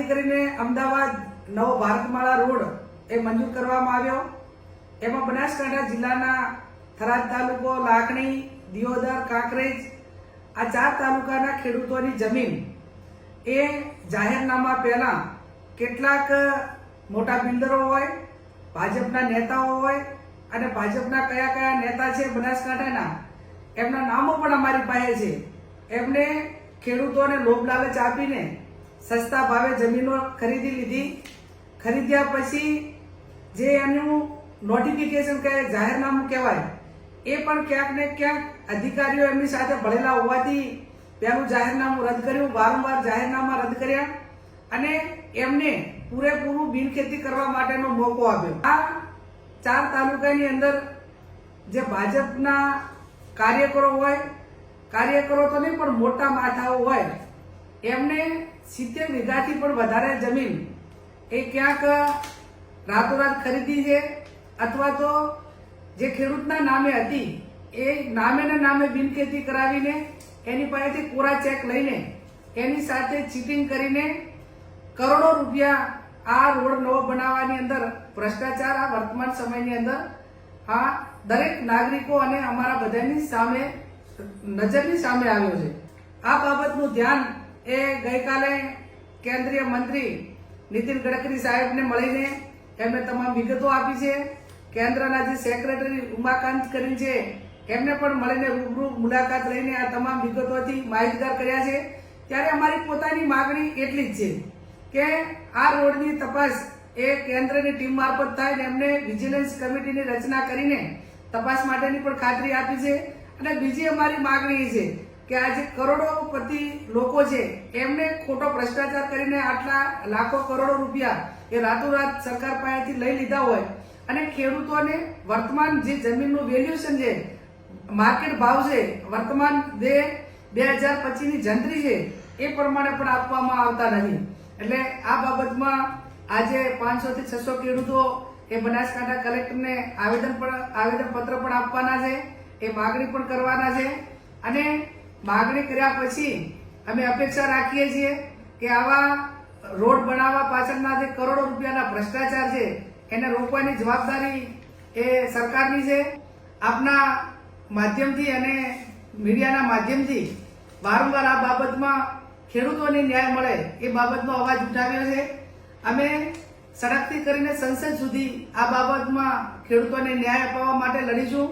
ખાતરી કરીને અમદાવાદ નવો ભારતમાળા રોડ એ મંજૂર કરવામાં આવ્યો। એમાં બનાસકાંઠા જિલ્લાના થરાદ તાલુકો, લાખણી, દિયોદર, કાંકરેજ આ 4 તાલુકાના ખેડૂતોની જમીન એ જાહેરનામા પહેલા કેટલાક મોટા બિલ્ડરો હોય, ભાજપના નેતાઓ હોય અને ભાજપના કયા કયા નેતા છે બનાસકાંઠાના એમના નામો પણ અમારી પાસે છે। એમને ખેડૂતોને લોભ લાલચ આપીને સસ્તા ભાવે જમીનો ખરીદી લીધી। ખરીદ્યા પછી જે એનું નોટિફિકેશન કહે, જાહેરનામું કહેવાય, એ પણ ક્યાંક ને ક્યાંક અધિકારીઓ એમની સાથે ભળેલા હોવાથી પહેલું જાહેરનામું રદ કર્યું, વારંવાર જાહેરનામા રદ કર્યા અને એમને પૂરેપૂરું બિનખેતી કરવા માટેનો મોકો આપ્યો। આ 4 તાલુકાની અંદર જે ભાજપના કાર્યકરો હોય, કાર્યકરો તો નહીં પણ મોટા માથાઓ હોય, એમને 70 વીઘાથી પણ વધારે જમીન એ ક્યાંક રાતોરાત ખરીદી છે અથવા તો જે ખેડૂતના નામે હતી એ નામે ને નામે બિનખેતી કરાવીને એની પાસેથી કોરા ચેક લઈને એની સાથે ચીટિંગ કરીને કરોડો રૂપિયા આ રોડ નવો બનાવવાની અંદર ભ્રષ્ટાચાર આ વર્તમાન સમયની અંદર આ દરેક નાગરિકો અને અમારા બધાની સામે નજરની સામે આવ્યો છે। આ બાબતનું ધ્યાન એ ગઈકાલે કેન્દ્રીય મંત્રી નીતિન ગડકરી સાહેબને મળીને એમને તમામ વિગતો આપી છે। કેન્દ્રના જે સેક્રેટરી ઉમાકાંત કરીને છે એમને પણ મળીને રૂબરૂ મુલાકાત લઈને આ તમામ વિગતોથી માહિતગાર કર્યા છે। ત્યારે અમારી પોતાની માગણી એટલી જ છે કે આ રોડની તપાસ એ કેન્દ્રની ટીમ મારફત થાય ને એમને વિજિલન્સ કમિટીની રચના કરીને તપાસ માટેની પણ ખાતરી આપી છે। અને બીજી અમારી માગણી એ છે કે આ જે કરોડોપતિ લોકો છે એમને ખોટો ભ્રષ્ટાચાર કરીને આટલા લાખો કરોડો રૂપિયા એ રાતોરાત સરકાર પાસેથી લઈ લીધા હોય અને ખેડૂતોને વર્તમાન જે જમીનનું વેલ્યુએશન છે, માર્કેટ ભાવ છે, વર્તમાન જે 2025ની જંત્રી છે એ પ્રમાણે પણ આપવામાં આવતા નથી। એટલે આ બાબતમાં આજે 500 થી 600 ખેડૂતો એ બનાસકાંઠા કલેક્ટરને આવેદનપત્ર પણ આપવાના છે, એ માગણી પણ કરવાના છે અને માગણી કર્યા પછી અમે અપેક્ષા રાખીએ છીએ કે આવા રોડ બનાવવા પાછળના જે કરોડો રૂપિયાના ભ્રષ્ટાચાર છે એને રોકવાની જવાબદારી એ સરકારની છે। આપના માધ્યમથી અને મીડિયાના માધ્યમથી વારંવાર આ બાબતમાં ખેડૂતોને ન્યાય મળે એ બાબતનો અવાજ ઉઠાવ્યો છે। અમે સડકથી કરીને સંસદ સુધી આ બાબતમાં ખેડૂતોને ન્યાય અપાવવા માટે લડીશું।